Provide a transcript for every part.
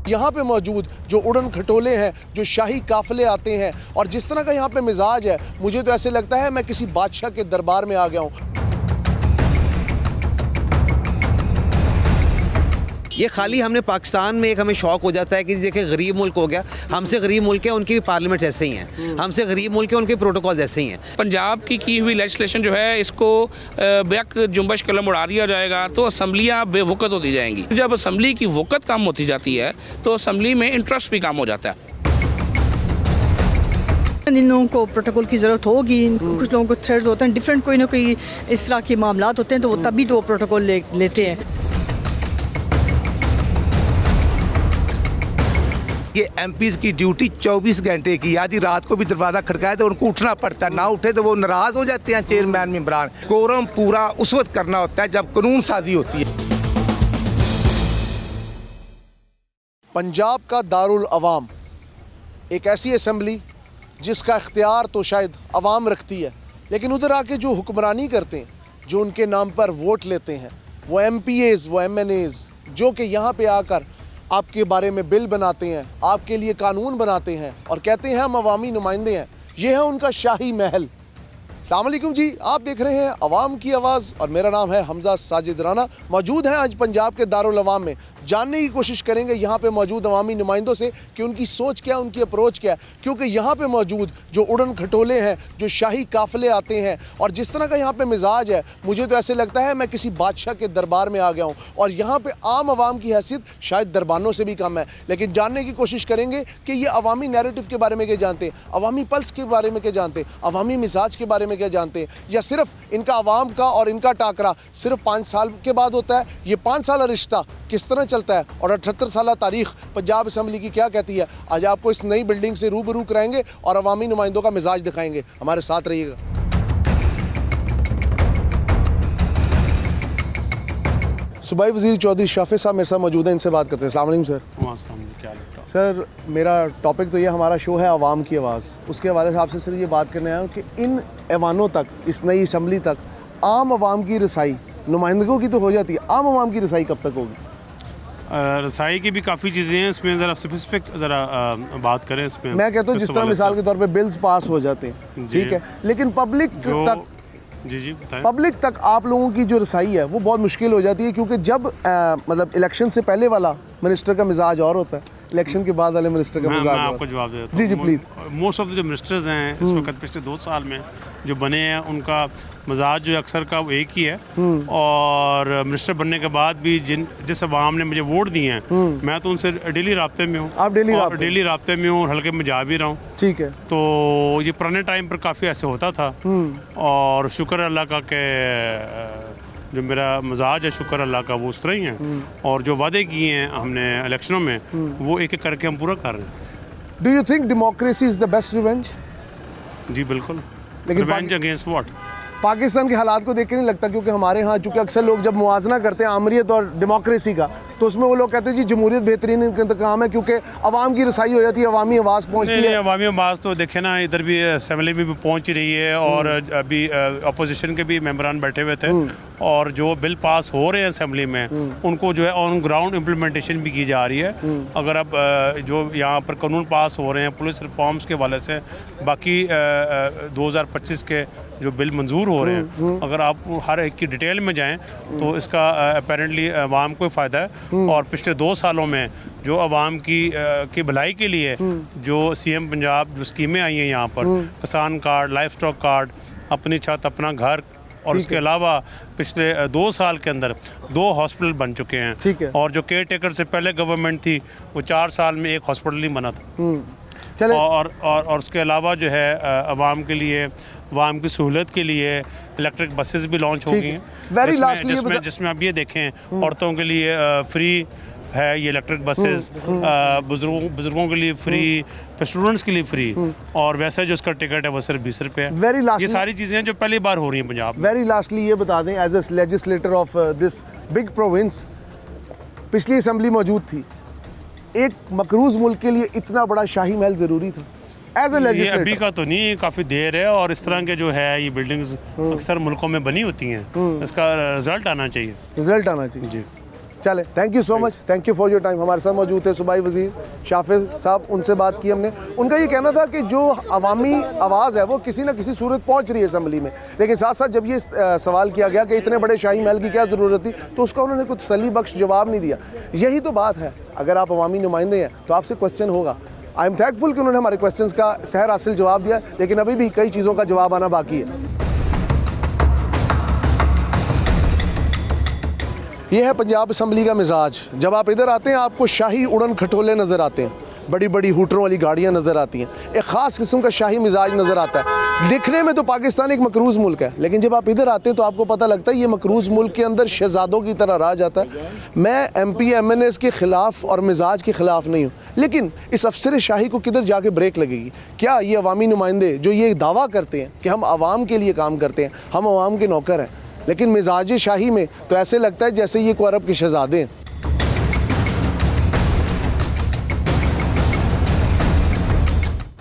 यहाँ पे मौजूद जो उड़न खटोले हैं, जो शाही काफिले आते हैं और जिस तरह का यहाँ पे मिजाज है, मुझे तो ऐसे लगता है मैं किसी बादशाह के दरबार में आ गया हूँ। ये खाली हमने पाकिस्तान में एक हमें शौक हो जाता है कि देखिए गरीब मुल्क हो गया, हमसे गरीब मुल्क है उनकी भी पार्लियामेंट ऐसे ही हैं, हमसे गरीब मुल्क है उनके प्रोटोकॉल ऐसे ही हैं। पंजाब की हुई लेजिस्लेशन जो है इसको बेक जुम्बश कलम उड़ा दिया जाएगा तो असम्बलियाँ बेवकत होती जाएंगी। जब असम्बली की वक़्त कम होती जाती है तो असम्बली में इंटरेस्ट भी कम हो जाता है। इन लोगों को प्रोटोकॉल की ज़रूरत होगी, कुछ लोगों को थ्रेड्स होते हैं, डिफरेंट कोई ना कोई इस तरह के मामलात होते हैं तो वो तभी तो प्रोटोकॉल लेते हैं। ये एमपीज़ की ड्यूटी 24 घंटे की, यदि रात को भी दरवाज़ा खड़काए तो उनको उठना पड़ता है, ना उठे तो वो नाराज़ हो जाते हैं चेयरमैन मेंबरान। कोरम पूरा उस वक्त करना होता है जब कानून साजी होती है। पंजाब का दारुल अवाम एक ऐसी असम्बली जिसका इख्तियार तो शायद अवाम रखती है, लेकिन उधर आके जो हुक्मरानी करते हैं, जो उनके नाम पर वोट लेते हैं, वो MPAs, वो MNAs, जो कि यहाँ पे आकर आपके बारे में बिल बनाते हैं, आपके लिए कानून बनाते हैं और कहते हैं हम अवामी नुमाइंदे हैं। ये है उनका शाही महल। अस्सलाम वालेकुम जी, आप देख रहे हैं अवाम की आवाज़ और मेरा नाम है हमजा साजिद राना। मौजूद हैं आज पंजाब के दारुल अवाम में। जानने की कोशिश करेंगे यहाँ पे मौजूद अवामी नुमाइंदों से कि उनकी सोच क्या है, उनकी अप्रोच क्या है, क्योंकि यहाँ पे मौजूद जो उड़न खटोले हैं, जो शाही काफिले आते हैं और जिस तरह का यहाँ पे मिजाज है, मुझे तो ऐसे लगता है मैं किसी बादशाह के दरबार में आ गया हूँ। और यहाँ पे आम आवाम की हैसियत शायद दरबानों से भी कम है, लेकिन जानने की कोशिश करेंगे कि ये अवामी नैरेटिव के बारे में क्या जानते हैं, अवामी पल्स के बारे में क्या जानते हैं, अवामी मिजाज के बारे में क्या जानते हैं, या सिर्फ इनका अवाम का और इनका टाकरा सिर्फ 5 साल के बाद होता है। ये 5 साल रिश्ता किस तरह चलता है और 78 साल तारीख पंजाब असम्बली की क्या कहती है। आज आपको इस नई बिल्डिंग से रूबरू कराएंगे और अवामी नुमाइंदों का मिजाज दिखाएंगे। हमारे साथ रहिएगा। सूबाई वज़ीर चौधरी शाफे साहब मेरे साथ मौजूद हैं, इनसे बात करते हैं। अस्सलाम वालेकुम सर। सर, मेरा टॉपिक तो ये हमारा शो है अवाम की आवाज़, उसके हवाले से आपसे सर ये बात करने आया हूँ कि इन ऐवानों तक, इस नई असम्बली तक आम आवाम की रसाई, नुमाइंदों की तो हो जाती है, आम आवाम की रसाई कब तक होगी? रसाई की भी काफ़ी चीज़ें हैं, इसमें ज़रा स्पेसिफिक ज़रा बात करें इसमें। मैं कहता हूँ जिस तरह मिसाल के तौर पे बिल्स पास हो जाते हैं, ठीक है, लेकिन पब्लिक तक पब्लिक तक आप लोगों की जो रसाई है वो बहुत मुश्किल हो जाती है, क्योंकि जब मतलब इलेक्शन से पहले वाला मिनिस्टर का मिजाज और होता है, इलेक्शन के बाद वाले मिनिस्टर का मिजाज। मैं आपको जवाब देता हूँ। जी प्लीज़। मोस्ट ऑफ द जो मिनिस्टर्स हैं इस वक्त पिछले 2 साल में जो बने हैं, उनका मजाज जो अक्सर का वो एक ही है। और मिनिस्टर बनने के बाद भी जिस अवाम ने मुझे वोट दिए हैं, मैं तो उनसे डेली राब्ते में हूँ। आप डेली राब्ते में हूँ, हल्के में जा भी रहा हूँ। ठीक है। तो ये पुराने टाइम पर काफ़ी ऐसे होता था और शुक्र अल्लाह का कि जो मेरा मजाज है शुक्र अल्लाह का वो उस तरह ही है। और जो वादे किए हैं हमने इलेक्शनों में वो एक एक करके हम पूरा कर रहे हैं। Do you think democracy is the best revenge? जी बिल्कुल। लेकिन रिवेंज अगेंस्ट व्हाट? पाकिस्तान के हालात को देख के नहीं लगता, क्योंकि हमारे यहाँ चूँकि अक्सर लोग जब मुआजना करते हैं आमरीत और डेमोक्रेसी का, तो उसमें वो लोग कहते हैं जी जमहूरियत बेहतरीन इंतकाम है, क्योंकि अवाम की रसाई हो जाती है, अवामी आवाज़ पहुँचती है। अवामी आवाज़ तो देखे ना, इधर भी असम्बली में भी पहुँच रही है और अभी अपोजिशन के भी मेंबरान बैठे हुए थे और जो बिल पास हो रहे हैं असम्बली में उनको जो है ऑन ग्राउंड इम्प्लीमेंटेशन भी की जा रही है। अगर अब जो यहाँ पर कानून पास हो रहे हैं पुलिस रिफॉर्म्स के वाले से, बाकी 2025 के जो बिल मंजूर हो रहे हैं, अगर आप हर एक की डिटेल में जाएं तो इसका अपेरेंटली अवाम को फ़ायदा है। और पिछले 2 सालों में जो अवाम की भलाई के लिए जो CM पंजाब जो स्कीमें आई हैं यहाँ पर, किसान कार्ड, लाइफ स्टॉक कार्ड, अपनी छत अपना घर, और उसके अलावा पिछले 2 साल के अंदर 2 हॉस्पिटल बन चुके हैं। ठीक है। और जो केयर टेकर से पहले गवर्नमेंट थी वो 4 साल में 1 हॉस्पिटल नहीं बना था। चले। और उसके अलावा जो है अवाम के लिए, अवाम की सहूलत के लिए इलेक्ट्रिक बसेस भी लॉन्च हो गई हैं, जिसमें आप ये देखें औरतों के लिए फ्री है ये इलेक्ट्रिक बसेस, बुजुर्गों के लिए फ्री, स्टूडेंट्स के लिए फ्री, और वैसे जो उसका टिकट है वो सिर्फ 20 रुपये है। ये सारी चीज़ें हैं जो पहली बार हो रही हैं पंजाब में। वेरी लास्टली ये बता दें, as a legislator of this big province, पिछली असम्बली मौजूद थी, एक मकरूज मुल्क के लिए इतना बड़ा शाही महल ज़रूरी था एज ए लेजिस्लेटर? अभी का तो नहीं, काफ़ी देर है और इस तरह के जो है ये बिल्डिंग्स अक्सर मुल्कों में बनी होती हैं, इसका रिजल्ट आना चाहिए। रिजल्ट आना चाहिए जी। चले, thank you so much, thank you for your time. हमारे साथ मौजूद थे सूबाई वज़ीर शाफिज़ साहब, उनसे बात की हमने। उनका ये कहना था कि जो अवामी आवाज़ है वो किसी न किसी सूरत पहुंच रही है असम्बली में, लेकिन साथ साथ जब ये सवाल किया गया कि इतने बड़े शाही महल की क्या ज़रूरत थी, तो उसका उन्होंने कुछ तसल्ली बख्श जवाब नहीं दिया। यही तो बात है, अगर आप अवामी नुमाइंदे हैं तो आपसे क्वेश्चन होगा। आई एम थैंकफुल कि उन्होंने हमारे क्वेश्चन का सहर हासिल जवाब दिया, लेकिन अभी भी कई चीज़ों का जवाब आना बाकी है। ये है पंजाब असम्बली का मिजाज। जब आप इधर आते हैं आपको शाही उड़न खटोले नज़र आते हैं, बड़ी बड़ी हूटरों वाली गाड़ियाँ नज़र आती हैं, एक ख़ास किस्म का शाही मिजाज नज़र आता है। दिखने में तो पाकिस्तान एक मकरूज़ मुल्क है, लेकिन जब आप इधर आते हैं तो आपको पता लगता है ये मकरूज़ मुल्क के अंदर शहज़ादों की तरह रहा जाता है। मैं MP MNAs के ख़िलाफ़ और मिजाज के ख़िलाफ़ नहीं हूँ, लेकिन इस अफसर शाही को किधर जाके ब्रेक लगेगी? क्या ये अवामी नुमाइंदे जो ये दावा करते हैं कि हम आवाम के लिए काम करते हैं, हम आवाम के नौकर हैं, लेकिन मिजाज शाही में तो ऐसे लगता है जैसे ये कोई अरब के शहज़ादे हैं।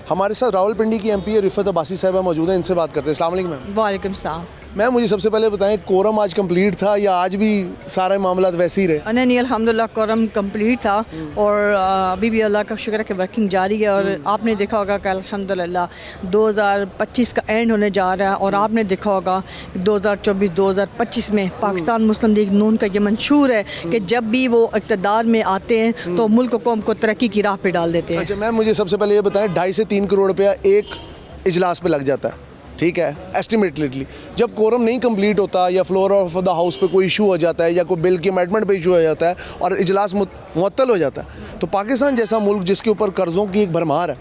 हमारे साथ रावलपिंडी की MP रिफत अब्बासी साहिबा मौजूद हैं, इनसे बात करते हैं। अस्सलाम वालेकुम मैम। वालेकुम सलाम। मैम मुझे सबसे पहले बताएं, कोरम आज कंप्लीट था या आज भी सारे मामला वैसे ही रहे? नहीं, अल्हम्दुलिल्लाह कोरम कंप्लीट था और अभी भी अल्लाह का शुक्र है कि वर्किंग जारी है। और आपने देखा होगा कि अल्हम्दुलिल्लाह 2025 का एंड होने जा रहा है, और आपने देखा होगा 2024-2025 में पाकिस्तान मुस्लिम लीग नून का ये मंशूर है कि जब भी वो इक़्तिदार में आते हैं तो मुल्क कौम को तरक्की की राह पे डाल देते हैं। अच्छा मैम मुझे सबसे पहले ये बताएं, 2.5 से 3 करोड़ रुपया एक इजलास पे लग जाता है, ठीक है, एस्टिमेटली। जब कोरम नहीं कंप्लीट होता या फ्लोर ऑफ द हाउस पे कोई इशू हो जाता है या कोई बिल के अमेंडमेंट पे इशू हो जाता है और इजलास मुअत्तल हो जाता है, तो पाकिस्तान जैसा मुल्क जिसके ऊपर कर्ज़ों की एक भरमार है,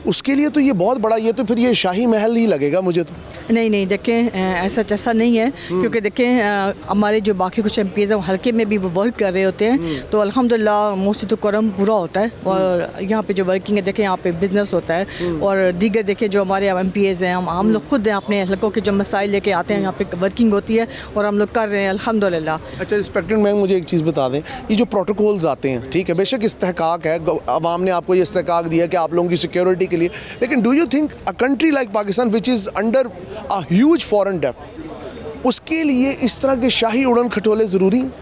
उसके लिए तो ये बहुत बड़ा, ये तो फिर ये शाही महल ही लगेगा मुझे तो। नहीं देखें, ऐसा जैसा नहीं है, क्योंकि देखें हमारे जो बाकी कुछ MPs हैं वो हल्के में भी वो वर्क कर रहे होते हैं, तो अल्हम्दुलिल्लाह मोस्टली तो कोरम पूरा होता है। और यहाँ पे जो वर्किंग है, देखें यहाँ पे बिज़नेस होता है, और दीगर देखें जो हमारे MPs हैं, हम लोग खुद हैं अपने हल्कों के जो मसाइल लेके आते हैं, यहाँ पे वर्किंग होती है और हम लोग कर रहे हैं अल्हम्दुलिल्लाह। अच्छा रिस्पेक्टेड मैम, मुझे एक चीज़ बता दें, ये जो प्रोटोकॉल्स आते हैं, ठीक है, बेशक इस्तेहकाक है, अवाम ने आपको ये इस्तेहकाक दिया कि आप लोगों की सिक्योरिटी के लिए, लेकिन do you think a country like Pakistan which is under a huge foreign डेब्ट, उसके लिए इस तरह के शाही उड़न खटोले ज़रूरी हैं?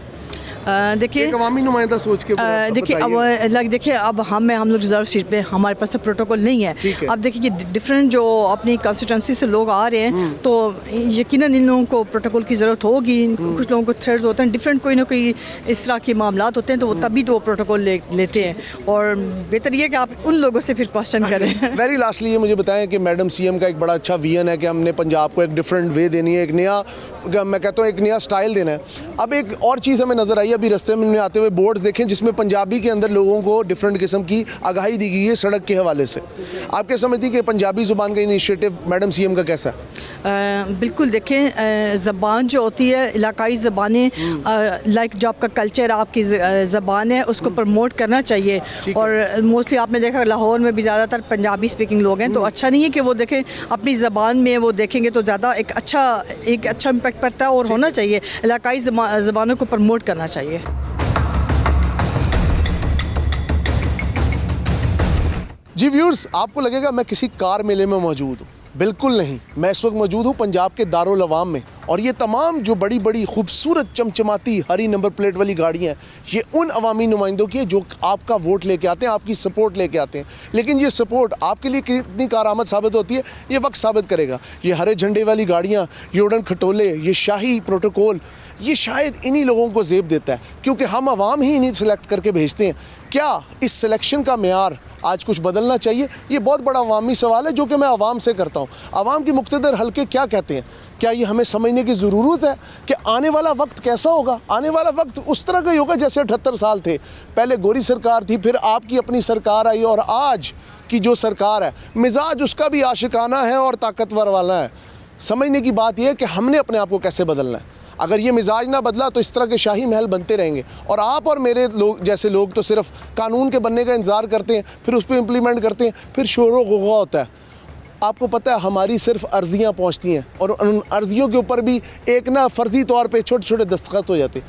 देखिए एक अवामी नुमाइंदा सोच के देखिए अब देखिए अब हम लोग रिजर्व सीट पे, हमारे पास तो प्रोटोकॉल नहीं है। अब देखिए कि डिफरेंट जो अपनी कंस्टिट्यूंसी से लोग आ रहे हैं, तो यकीनन इन लोगों को प्रोटोकॉल की ज़रूरत होगी। कुछ लोगों को थ्रेड्स होते हैं, डिफरेंट कोई ना कोई इस तरह के मामलात होते हैं, तो वो तभी तो वो प्रोटोकॉल लेते हैं, और बेहतर ये कि आप उन लोगों से फिर क्वेश्चन करें। वेरी लास्टली ये मुझे बताएं कि मैडम CM का एक बड़ा अच्छा विजन है कि हमने पंजाब को एक डिफरेंट वे देनी है, एक नया, मैं कहता हूँ एक नया स्टाइल देना है। अब एक और चीज़ हमें नज़र आई, अभी रास्ते में आते हुए बोर्ड्स देखें जिसमें पंजाबी के अंदर लोगों को डिफरेंट किस्म की आगाही दी गई है सड़क के हवाले से। आपके समझती कि पंजाबी ज़ुबान का इनिशिएटिव मैडम CM का कैसा है? बिल्कुल देखें, ज़बान जो होती है, इलाकाई ज़बानें, लाइक जो आपका कल्चर, आपकी ज़बान है, उसको प्रमोट करना चाहिए। और मोस्टली आपने देखा लाहौर में भी ज़्यादातर पंजाबी स्पीकिंग लोग हैं, तो अच्छा नहीं है कि वो देखें अपनी ज़बान में वो देखेंगे तो ज़्यादा एक अच्छा इम्पैक्ट पड़ता है, और होना चाहिए इलाकाई ज़बानों को प्रमोट करना चाहिए। जी व्यूअर्स, आपको लगेगा मैं किसी कार मेले में मौजूद हूँ, बिल्कुल नहीं। मैं इस वक्त मौजूद हूँ पंजाब के दारुल अवाम में, और ये तमाम जो बड़ी बड़ी खूबसूरत चमचमाती हरी नंबर प्लेट वाली गाड़ियाँ हैं, ये उन अवामी नुमाइंदों की है जो आपका वोट लेके आते हैं, आपकी सपोर्ट लेके आते हैं। लेकिन ये सपोर्ट आपके लिए कितनी कारआमद साबित होती है, ये वक्त साबित करेगा। ये हरे झंडे वाली गाड़ियाँ, ये उड़न खटोले, ये शाही प्रोटोकॉल, ये शायद इन्हीं लोगों को ज़ेब देता है, क्योंकि हम अवाम ही इन्हीं सेलेक्ट करके भेजते हैं। क्या इस सिलेक्शन का मेयार आज कुछ बदलना चाहिए? ये बहुत बड़ा अवामी सवाल है जो कि मैं अवाम से करता हूँ। अवाम की मुक़्तदर हल्के क्या कहते हैं? क्या ये हमें समझने की ज़रूरत है कि आने वाला वक्त कैसा होगा? आने वाला वक्त उस तरह का ही होगा जैसे 78 साल थे, पहले गोरी सरकार थी, फिर आपकी अपनी सरकार आई, और आज की जो सरकार है मिजाज उसका भी आशिकाना है और ताकतवर वाला है। समझने की बात यह है कि हमने अपने आप को कैसे बदलना है। अगर ये मिजाज ना बदला तो इस तरह के शाही महल बनते रहेंगे, और आप और मेरे लोग जैसे लोग तो सिर्फ कानून के बनने का इंतज़ार करते हैं, फिर उस पर इम्प्लीमेंट करते हैं, फिर शोर व गुगा होता है। आपको पता है हमारी सिर्फ अर्जियाँ पहुँचती हैं, और उन अर्जियों के ऊपर भी एक ना फ़र्ज़ी तौर पे छोटे छोटे दस्तखत हो जाते हैं।